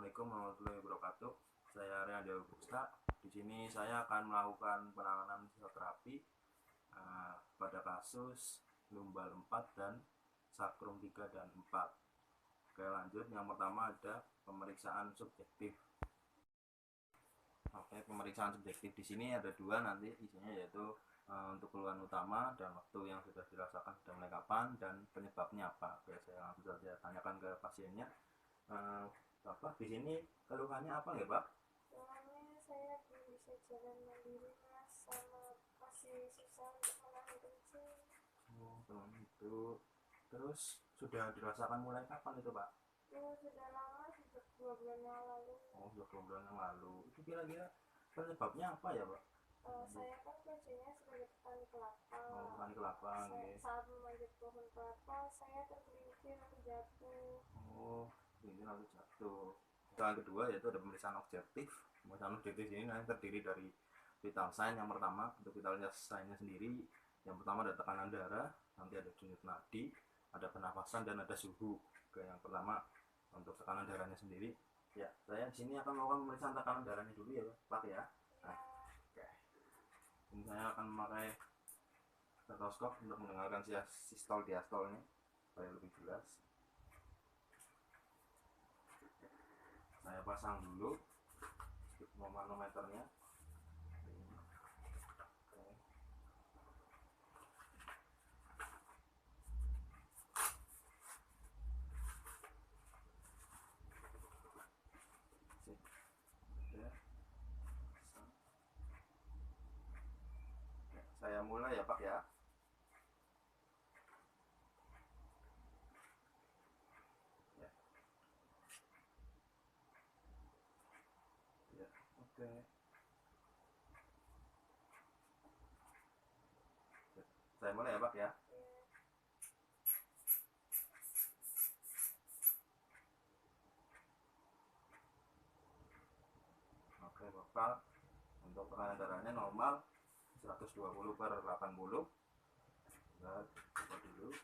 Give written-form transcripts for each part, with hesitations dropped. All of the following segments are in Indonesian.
Assalamualaikum warahmatullahi wabarakatuh. Saya Riandio Busta. Di sini saya akan melakukan penanganan fisioterapi pada kasus lumbal 4 dan sakrum 3 dan 4. Oke, lanjut. Yang pertama ada pemeriksaan subjektif. Oke, pemeriksaan subjektif di sini ada dua nanti isinya, yaitu untuk keluhan utama dan waktu yang sudah dirasakan sudah mulai kapan dan penyebabnya apa. Oke, saya langsung saja tanyakan ke pasiennya. Bapak di sini keluhannya apa ya, Pak? Keluhannya saya belum bisa jalan mandiri, Mas, sama masih susah untuk menahan kencing. Oh, itu. Terus sudah dirasakan mulai kapan itu, Pak? Sudah lama, sejak 2 bulan yang lalu. Oh, sudah 2 bulan yang lalu. Itu kira-kira penyebabnya apa ya, Pak? Saya kan kerjanya sebagai petani kelapa. Oh, petani kelapa. Saat memanjat pohon kelapa, saya tergelincir atau jatuh. Oh, ini lalu jatuh. Yang kedua yaitu ada pemeriksaan objektif. Pemeriksaan objektif ini nanti terdiri dari vital sign. Yang pertama untuk vital sign-nya sendiri, yang pertama ada tekanan darah, nanti ada denyut nadi, ada pernapasan dan ada suhu. Oke, yang pertama untuk tekanan darahnya sendiri, ya saya di sini akan melakukan pemeriksaan tekanan darahnya dulu ya, Pak ya. Nah, oke. Ini saya akan memakai stetoskop untuk mendengarkan sistol diastolnya supaya lebih jelas. Saya pasang dulu manometernya. Saya mulai ya, Pak ya. Oke. Saya mulai ya, Pak ya. Oke, Bapak. Untuk tekanan darahnya normal 120/80. Nah, coba dulu.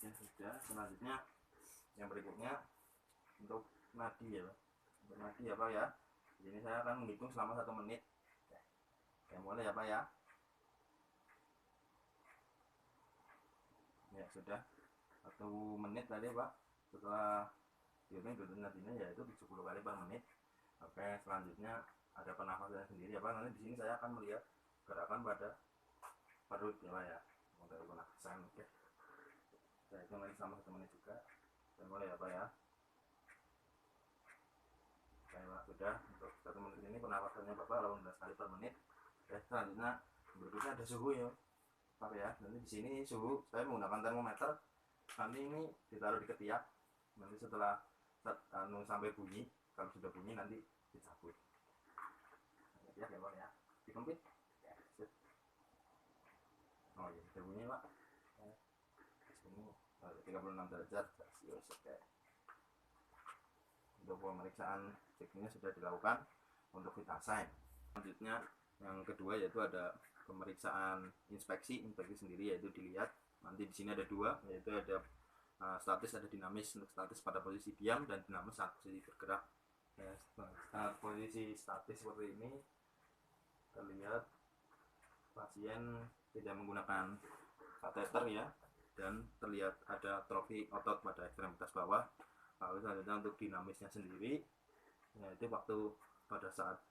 Ya, sudah. Selanjutnya yang berikutnya untuk nadi ya, Pak. Untuk nadi ya, Pak ya. Ini saya akan menghitung selama 1 menit. Oke, mulai ya, Pak ya. Ya sudah 1 menit tadi, Pak. Setelah dihitung denyut nadinya yaitu 70 kali per menit. Oke, selanjutnya ada pernafasannya sendiri ya, Pak. Nanti di sini saya akan melihat gerakan pada perut ya, Pak ya. Untuk pernafasan. Oke, saya hitung lagi selama 1 menit juga. Saya mulai ya, Pak ya. Oke, Pak, sudah. Untuk 1 menit ini pernafasannya Bapak 18 kali per menit. Oke, selanjutnya berikutnya ada suhu ya, Pak ya. Nanti di sini suhu saya menggunakan termometer. Nanti ini ditaruh di ketiak. Nanti setelah sampai bunyi, kalau sudah bunyi nanti dicabut. Ketiak ya, Pak ya. Dikempit. Oh iya, sudah bunyi, Pak. Ini 36 derajat Celcius. Oke. Untuk pemeriksaan ceknya sudah dilakukan untuk vital sign. Selanjutnya yang kedua yaitu ada pemeriksaan inspeksi sendiri, yaitu dilihat nanti di sini ada dua, yaitu ada statis, ada dinamis. Untuk statis pada posisi diam dan dinamis saat posisi bergerak. Ya, saat posisi statis seperti ini terlihat pasien tidak menggunakan kateter ya, dan terlihat ada atrofi otot pada ekstremitas bawah. Lalu selanjutnya untuk dinamisnya sendiri, yaitu waktu pada saat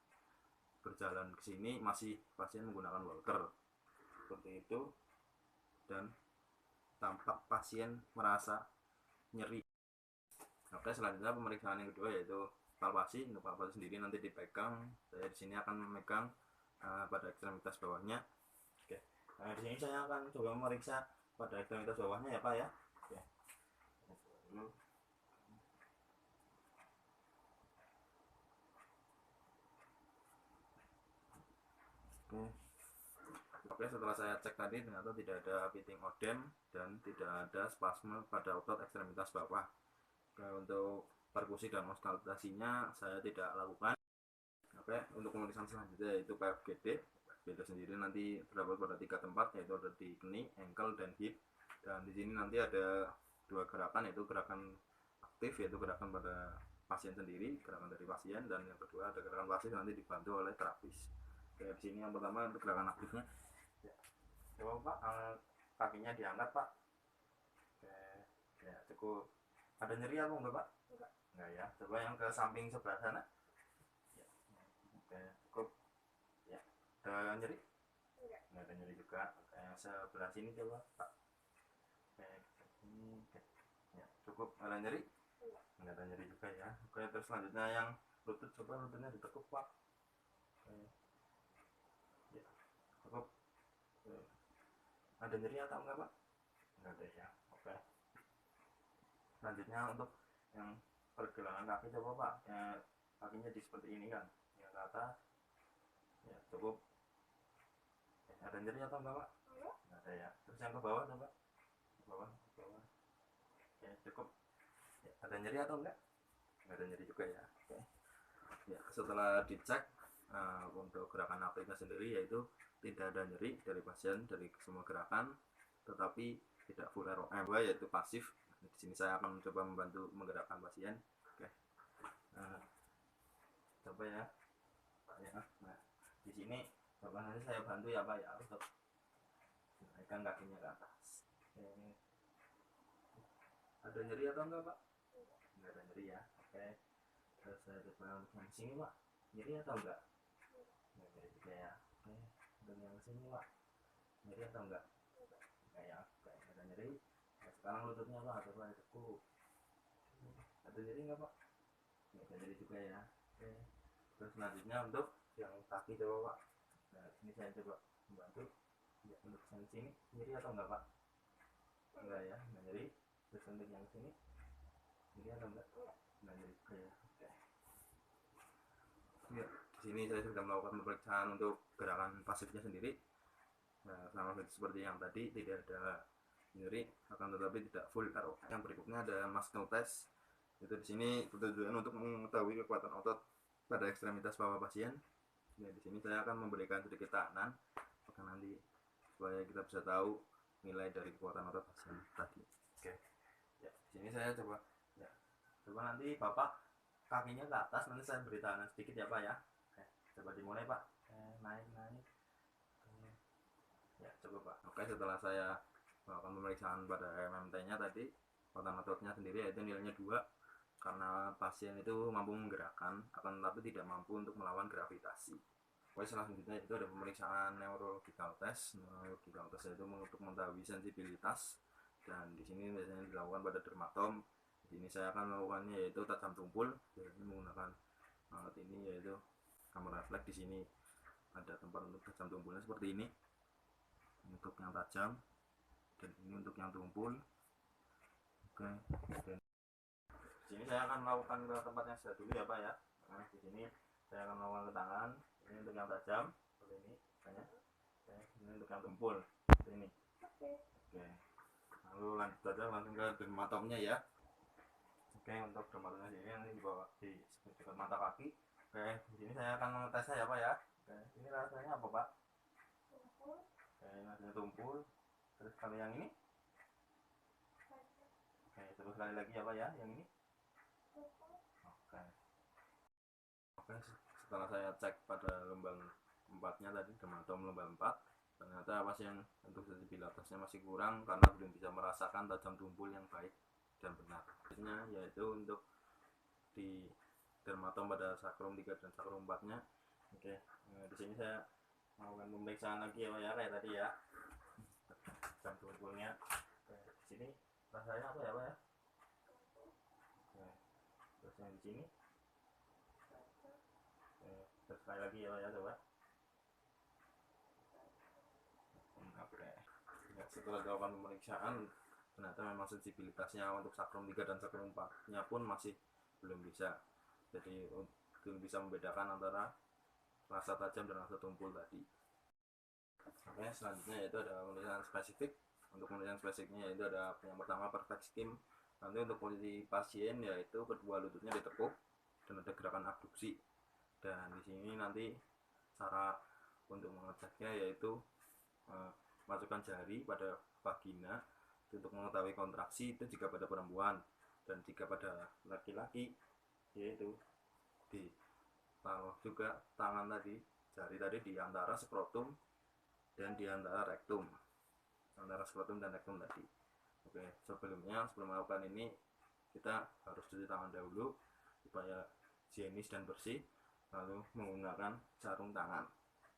berjalan ke sini masih pasien menggunakan walker seperti itu, dan tampak pasien merasa nyeri. Oke, selanjutnya pemeriksaan yang kedua yaitu palpasi. Untuk palpasi sendiri nanti dipegang. Saya di sini akan memegang pada ekstremitas bawahnya. Oke, nah di sini saya akan coba memeriksa pada ekstremitas bawahnya ya, Pak ya. Oke. Oke, setelah saya cek tadi ternyata tidak ada pitting odem dan tidak ada spasme pada otot ekstremitas bawah. Oke, untuk perkusi dan auskultasinya saya tidak lakukan. Oke, untuk pemeriksaan selanjutnya yaitu PFGD. PFGD sendiri nanti terdapat pada 3 tempat, yaitu ada di knie, ankle, dan hip. Dan di sini nanti ada 2 gerakan, yaitu gerakan aktif, yaitu gerakan pada pasien sendiri, gerakan dari pasien, dan yang kedua ada gerakan pasif nanti dibantu oleh terapis. Oke, di sini yang pertama untuk gerakan aktifnya. Ya. Coba Pak, kakinya diangkat Pak. Oke, ya cukup. Ada nyeri apa enggak Pak? Enggak ya. Coba yang ke samping sebelah sana. Ya. Oke, cukup. Ya. Ada nyeri? Enggak ada nyeri juga. Oke, yang sebelah sini coba Pak. Oke, ini. Oke. Ya, cukup. Ada nyeri? Enggak ada nyeri juga ya. Oke, terus selanjutnya yang lutut, coba lututnya ditekuk Pak. Oke. Ya, cukup. Oke. Ada nyeri atau enggak Pak? Enggak ada ya. Oke. Selanjutnya untuk yang pergelangan kaki coba Pak. Ya, kakinya di seperti ini kan, yang ke atas. Ya, cukup. Ada nyeri atau enggak Pak? Enggak ada ya. Terus yang ke bawah coba. Ke bawah, ke bawah. Oke, cukup. Ya, ada nyeri atau enggak? Enggak ada nyeri juga ya. Oke. Ya, setelah dicek untuk gerakan aktifnya sendiri, yaitu tidak ada nyeri dari pasien dari semua gerakan, tetapi tidak full ROM, yaitu pasif. Di sini saya akan mencoba membantu menggerakkan pasien. Oke. Coba ya Pak ya. Nah, di sini coba nanti saya bantu ya Pak ya untuk naikkan kakinya ke atas. Oke. Ada nyeri atau enggak Pak? Enggak ada nyeri ya. Oke. Terus saya coba untuk yang sini Pak. Nyeri atau enggak? Enggak nyeri juga ya. Oke. Dan yang sini Pak. Nyeri atau enggak? Enggak ya. Oke. Ada nyeri. Nah, sekarang lututnya Pak. Coba ditekuk. Ada nyeri enggak Pak? Enggak ada nyeri juga ya. Oke. Terus selanjutnya untuk yang kaki coba Pak. Nah, ini saya coba membantu. Ya, untuk yang sini nyeri atau enggak Pak? Enggak ya, enggak nyeri. Terus untuk yang sini nyeri atau enggak? Enggak nyeri juga ya. Oke. Ya, di sini saya sudah melakukan pemeriksaan untuk gerakan pasifnya sendiri. Nah, sama seperti yang tadi, tidak ada nyeri, akan tetapi tidak full RO. Yang berikutnya ada muscle test. Itu di sini bertujuan untuk mengetahui kekuatan otot pada ekstremitas bawah pasien. Ya, di sini saya akan memberikan sedikit tekanan, maka nanti supaya kita bisa tahu nilai dari kekuatan otot pasien tadi. Oke. Ya, di sini saya coba. Ya, coba nanti Bapak kakinya ke atas, nanti saya beri tekanan sedikit ya Pak ya. Oke, coba dimulai Pak. Naik. Ya, coba Pak. Oke, setelah saya melakukan pemeriksaan pada MMT-nya tadi, kekuatan ototnya sendiri yaitu nilainya 2, karena pasien itu mampu menggerakkan, akan tetapi tidak mampu untuk melawan gravitasi. Oke, selanjutnya itu ada pemeriksaan neurological test. Neurological test itu untuk mengetahui sensibilitas, dan di sini biasanya dilakukan pada dermatom. Di sini saya akan melakukannya yaitu tajam tumpul, yaitu menggunakan alat ini yaitu kamera refleks. Di sini ada tempat untuk tajam tumpulnya seperti ini, untuk yang tajam, dan ini untuk yang tumpul. Oke, dan di sini saya akan melakukan ke tempatnya sudah dulu ya Pak ya. Nah, di sini saya akan melakukan ke tangan. Ini untuk yang tajam seperti ini, makanya. Oke, ini untuk yang tumpul seperti ini. Oke, lalu lanjut saja langsung ke dermatomnya ya. Oke, untuk dermatomnya sini nanti dibawa di dekat mata kaki. Oke, di sini saya akan mengetesnya ya Pak ya. Oke, ini rasanya apa Pak? Oke, ini rasanya tumpul. Terus kalau yang ini? Oke, terus sekali lagi ya Pak ya, yang ini? Oke, setelah saya cek pada lembang 4-nya tadi, dermatom lembang 4, ternyata pasien untuk sensibilitasnya masih kurang karena belum bisa merasakan tajam tumpul yang baik dan benar. Biasanya yaitu untuk di dermatom pada sakrum 3 dan sakrum 4-nya. Oke, nah, di sini saya melakukan pemeriksaan lagi ya Pak ya, kayak tadi ya. Tajam tumpulnya. Oke, di sini rasanya apa ya Pak ya? Oke, terus yang di sini. Terus sekali lagi ya coba. Oke. Ya, setelah dilakukan pemeriksaan, ternyata memang sensibilitasnya untuk sakrum 3 dan sakrum 4-nya pun masih belum bisa. Jadi belum bisa membedakan antara rasa tajam dan rasa tumpul tadi. Oke, selanjutnya yaitu ada pemeriksaan spesifik. Untuk pemeriksaan spesifiknya yaitu ada yang pertama perfect skim. Nanti untuk posisi pasien yaitu kedua lututnya ditekuk dan ada gerakan abduksi. Dan di sini nanti cara untuk mengeceknya yaitu masukkan jari pada vagina untuk mengetahui kontraksi itu jika pada perempuan, dan jika pada laki-laki yaitu ditaruh juga tangan tadi, jari tadi di antara skrotum dan di antara rektum, antara skrotum dan rektum tadi. Oke, sebelum melakukan ini kita harus cuci tangan dahulu supaya higienis dan bersih, lalu menggunakan sarung tangan.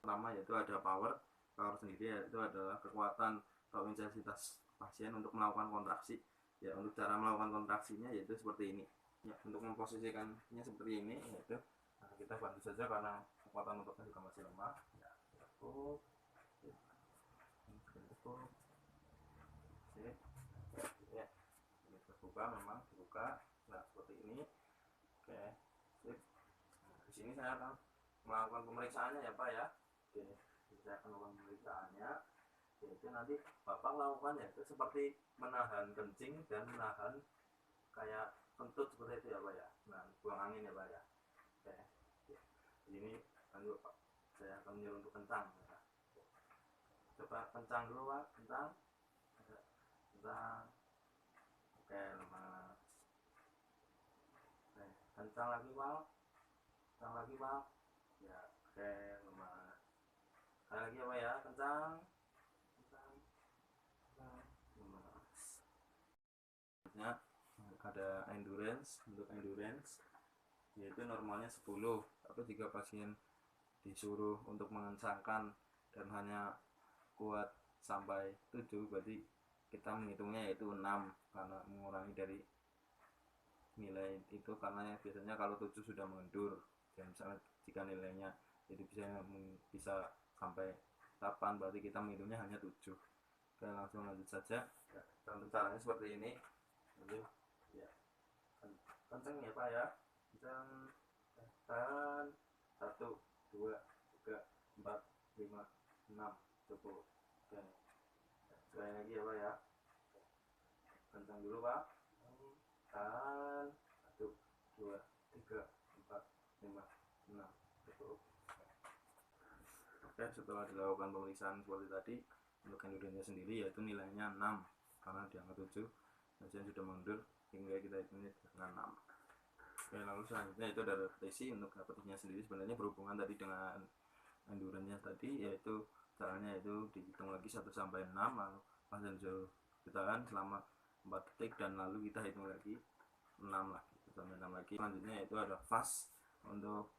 Pertama yaitu ada power sendiri, yaitu adalah kekuatan atau intensitas pasien untuk melakukan kontraksi. Ya, untuk cara melakukan kontraksinya yaitu seperti ini. Ya, untuk memposisikannya seperti ini yaitu kita bantu saja karena kekuatan ototnya juga masih lemah. Ya, cukup. Cukup. Ya, ini terbuka, memang dibuka. Nah, seperti ini. Oke, sip. Nah, di sini saya akan melakukan pemeriksaannya ya Pak ya. Oke, saya akan melakukan pemeriksaannya. Yaitu nanti Bapak lakukan yaitu seperti menahan kencing dan menahan kayak kentut seperti itu ya Pak ya. Nah, buang angin ya Pak ya. Oke, ini nanti Pak saya akan menyuruh untuk kencang ya. Coba kencang dulu Pak, kencang. Kencang. Oke, lemas. Oke, kencang lagi Pak. Kencang lagi Pak. Ya, oke, lemas. Sekali lagi ya Pak ya, kencang. Ada endurance. Untuk endurance yaitu normalnya 10, tapi jika pasien disuruh untuk mengencangkan dan hanya kuat sampai 7, berarti kita menghitungnya yaitu 6 karena mengurangi dari nilai itu, karena biasanya kalau 7 sudah mengendur, dan misalnya jika nilainya jadi bisa sampai 8, berarti kita menghitungnya hanya 7. Oke, langsung lanjut saja. Ya, untuk caranya seperti ini. Lanjut. Ya, kenceng ya Pak ya, kenceng. Tahan 1, 2, 3, 4, 5, 6, cukup. Oke, sekali lagi ya Pak ya, kenceng dulu Pak. Tahan 1, 2, 3, 4, 5, 6, cukup. Oke, setelah dilakukan pemeriksaan seperti tadi, untuk endurance sendiri yaitu nilainya 6 karena di angka 7 pasien sudah mundur, hingga kita hitungnya dengan 6. Oke, lalu selanjutnya itu ada repetisi. Untuk repetisinya sendiri sebenarnya berhubungan tadi dengan endurance tadi, yaitu caranya itu dihitung lagi 1 sampai 6, lalu pasien sudah ditahan selama 4 detik, dan lalu kita hitung lagi 6 lagi sampai 6 lagi. Selanjutnya itu ada fast. Untuk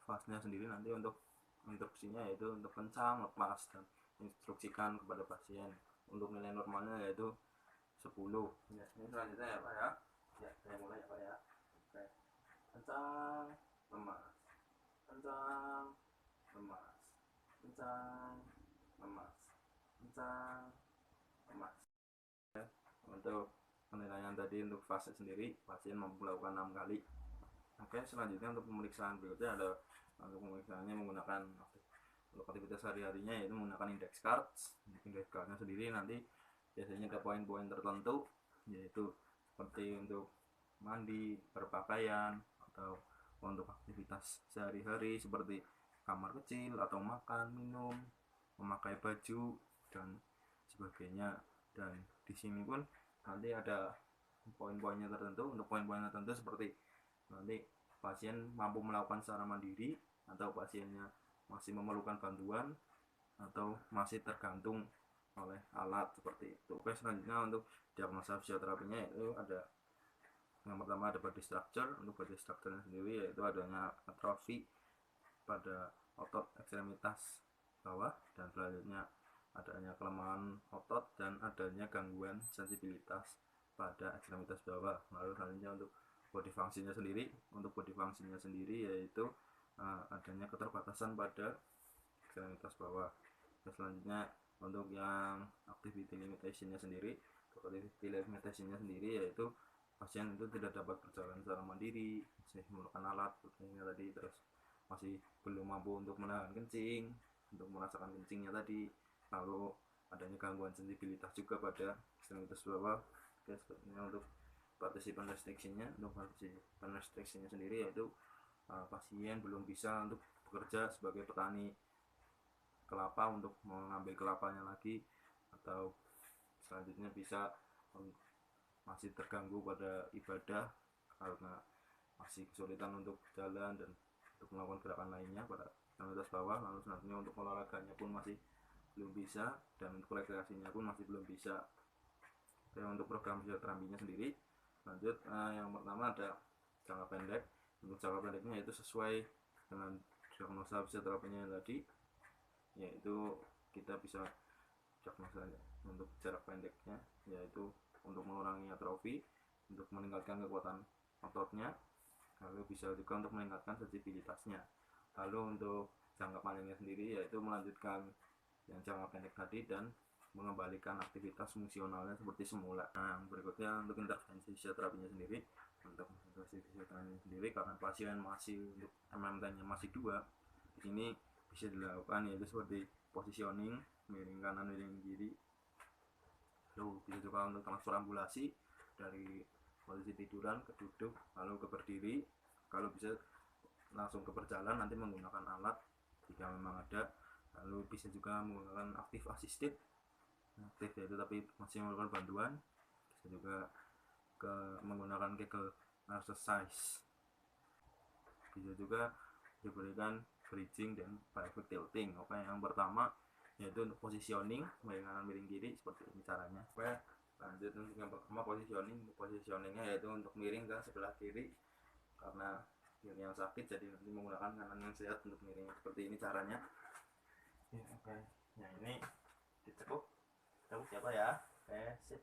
fastnya sendiri nanti untuk instruksinya yaitu untuk kencang, lepas, dan instruksikan kepada pasien. Untuk nilai normalnya yaitu 10. Ya, ini selanjutnya ya Pak ya. Ya, saya mulai ya Pak ya. Oke, kencang, lemas, kencang, lemas, kencang, lemas, kencang, lemas. Ya, untuk penilaian tadi untuk fase sendiri pasien mampu melakukan 6 kali. Oke, selanjutnya untuk pemeriksaan berikutnya ada untuk pemeriksaannya menggunakan untuk aktivitas sehari-harinya yaitu menggunakan index cards. Index cardnya sendiri nanti biasanya ke poin-poin tertentu, yaitu seperti untuk mandi, berpakaian, atau untuk aktivitas sehari-hari seperti kamar kecil atau makan, minum, memakai baju, dan sebagainya. Dan di sini pun nanti ada poin-poinnya tertentu. Untuk poin-poin tertentu seperti nanti pasien mampu melakukan secara mandiri, atau pasiennya masih memerlukan bantuan, atau masih tergantung oleh alat seperti itu. Oke, selanjutnya untuk diagnosa fisioterapinya itu ada yang pertama ada body structure. Untuk body structure sendiri yaitu adanya atrofi pada otot ekstremitas bawah, dan selanjutnya adanya kelemahan otot dan adanya gangguan sensibilitas pada ekstremitas bawah. Lalu selanjutnya untuk body functionnya sendiri, yaitu adanya keterbatasan pada ekstremitas bawah. Selanjutnya untuk yang activity limitationnya sendiri, yaitu pasien itu tidak dapat berjalan secara mandiri, masih menggunakan alat seperti tadi, terus masih belum mampu untuk menahan kencing, untuk merasakan kencingnya tadi, lalu adanya gangguan sensibilitas juga pada ekstremitas bawah. Oke, sepertinya untuk participan restriction-nya sendiri yaitu pasien belum bisa untuk bekerja sebagai petani kelapa untuk mengambil kelapanya lagi, atau selanjutnya bisa masih terganggu pada ibadah karena masih kesulitan untuk jalan dan untuk melakukan gerakan lainnya pada ekstremitas bawah. Lalu selanjutnya untuk olahraganya pun masih belum bisa, dan untuk rekreasinya pun masih belum bisa. Untuk program fisioterapinya sendiri, lanjut yang pertama ada jangka pendek. Untuk jangka pendeknya yaitu sesuai dengan diagnosa fisioterapinya tadi, yaitu kita bisa diagnosa untuk jarak pendeknya yaitu untuk mengurangi atrofi, untuk meningkatkan kekuatan ototnya, lalu bisa juga untuk meningkatkan sensibilitasnya. Lalu untuk jangka panjangnya sendiri yaitu melanjutkan yang jangka pendek tadi dan mengembalikan aktivitas fungsionalnya seperti semula. Nah, berikutnya untuk intervensi fisioterapinya sendiri. Untuk intervensi fisioterapinya sendiri, karena pasien masih untuk MMT-nya masih 2, di sini bisa dilakukan yaitu seperti positioning, miring kanan miring kiri. Lalu bisa juga untuk transfer ambulasi dari posisi tiduran ke duduk lalu ke berdiri. Kalau bisa langsung ke berjalan nanti menggunakan alat jika memang ada. Lalu bisa juga menggunakan active assisted, aktif yaitu tapi masih memerlukan bantuan. Bisa juga menggunakan Kegel exercise. Bisa juga diberikan bridging dan bicep tilting. Oke, yang pertama yaitu untuk positioning, miring kanan miring kiri, seperti ini caranya. Oke, lanjut untuk yang pertama positioning. Positioningnya yaitu untuk miring ke sebelah kiri karena kiri yang sakit, jadi nanti menggunakan kanan yang sehat untuk miring. Seperti ini caranya. Oke, nah ini ditekuk siapa ya? Oke, sip.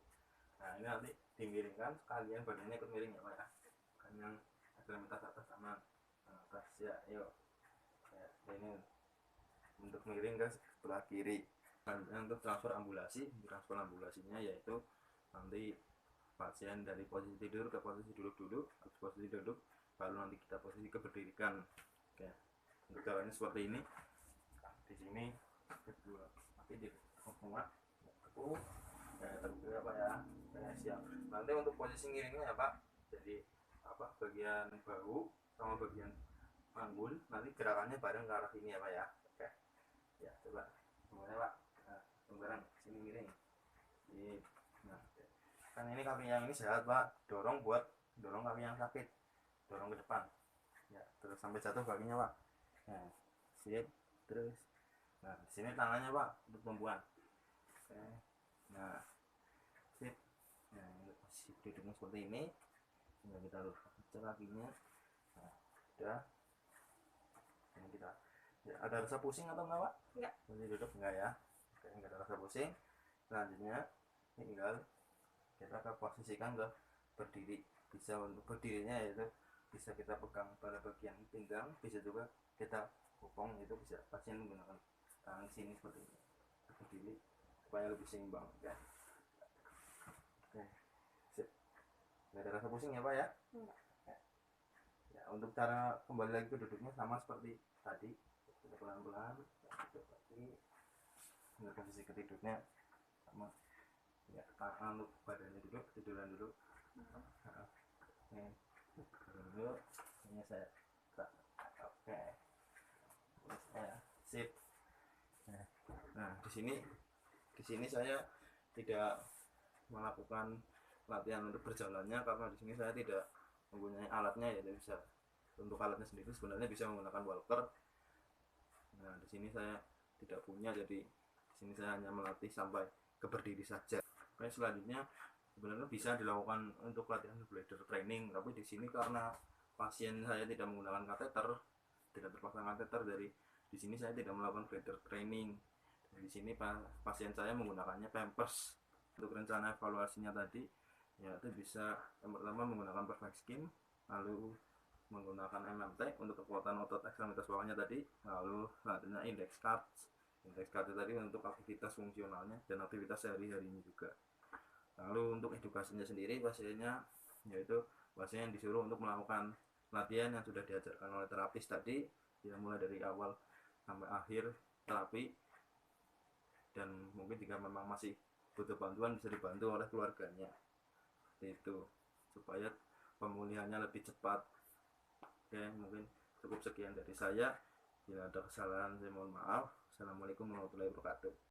Nah ini nanti dimiringkan, sekalian badannya ikut miring ya Pak ya. Kan yang ekstremitas atas sama atas ya, yuk. Ya, ini untuk miring ke sebelah kiri. Dan untuk transfer ambulasinya yaitu nanti pasien dari posisi tidur ke posisi duduk dulu, habis posisi duduk lalu nanti kita posisi keberdirikan. Oke, untuk caranya seperti ini. Di sini kedua kaki di muat aku terbuka Pak ya. Siap. Nanti untuk posisi miringnya ya Pak, jadi bagian bahu sama bagian panggul nanti gerakannya bareng ke arah sini ya Pak ya. Oke ya, coba semuanya Pak. Bareng sini miring. Nah, kan ini kaki yang ini sehat Pak, dorong kaki yang sakit, dorong ke depan ya, terus sampai jatuh kakinya Pak. Nah, sip. Terus nah di sini tangannya Pak untuk tumpuan. Oke, nah sip. Nah untuk posisi duduknya seperti ini, tinggal kita luruskan kakinya. Nah udah, ini kita ya, ada rasa pusing atau enggak Pak? Enggak. Posisi duduk enggak ya? Oke, enggak ada rasa pusing. Selanjutnya tinggal kita posisikan ke berdiri. Bisa untuk berdirinya yaitu bisa kita pegang pada bagian pinggang, bisa juga kita bopong, itu bisa pasien menggunakan tangan sini seperti ini berdiri supaya lebih seimbang ya. Oke, sip. Nggak ada rasa pusing ya Pak ya? Enggak. Ya, untuk cara kembali lagi ke duduknya sama seperti tadi, kita pelan-pelan duduk lagi dengan posisi ketidurnya sama ya, untuk badannya duduk, tiduran dulu. Dulu ini saya oke. Sip. Nah di sini saya tidak melakukan latihan untuk berjalannya karena di sini saya tidak mempunyai alatnya, yaitu bisa untuk alatnya sendiri sebenarnya bisa menggunakan walker. Nah di sini saya tidak punya, jadi di sini saya hanya melatih sampai ke berdiri saja. Oke, selanjutnya sebenarnya bisa dilakukan untuk latihan bladder training, tapi di sini karena pasien saya tidak menggunakan kateter, tidak terpasang kateter, dari di sini saya tidak melakukan bladder training. Di sini pasien saya menggunakannya pampers. Untuk rencana evaluasinya tadi yaitu bisa yang pertama menggunakan perfect skin, lalu menggunakan MMT untuk kekuatan otot ekstremitas bawahnya tadi, lalu selanjutnya index card tadi untuk aktivitas fungsionalnya dan aktivitas sehari-harinya juga. Lalu untuk edukasinya sendiri, pasiennya yaitu pasien disuruh untuk melakukan latihan yang sudah diajarkan oleh terapis tadi, ya mulai dari awal sampai akhir terapi, dan mungkin jika memang masih butuh bantuan bisa dibantu oleh keluarganya, seperti itu supaya pemulihannya lebih cepat. Oke, mungkin Cukup sekian dari saya. Bila ada kesalahan saya mohon maaf. Assalamualaikum warahmatullahi wabarakatuh.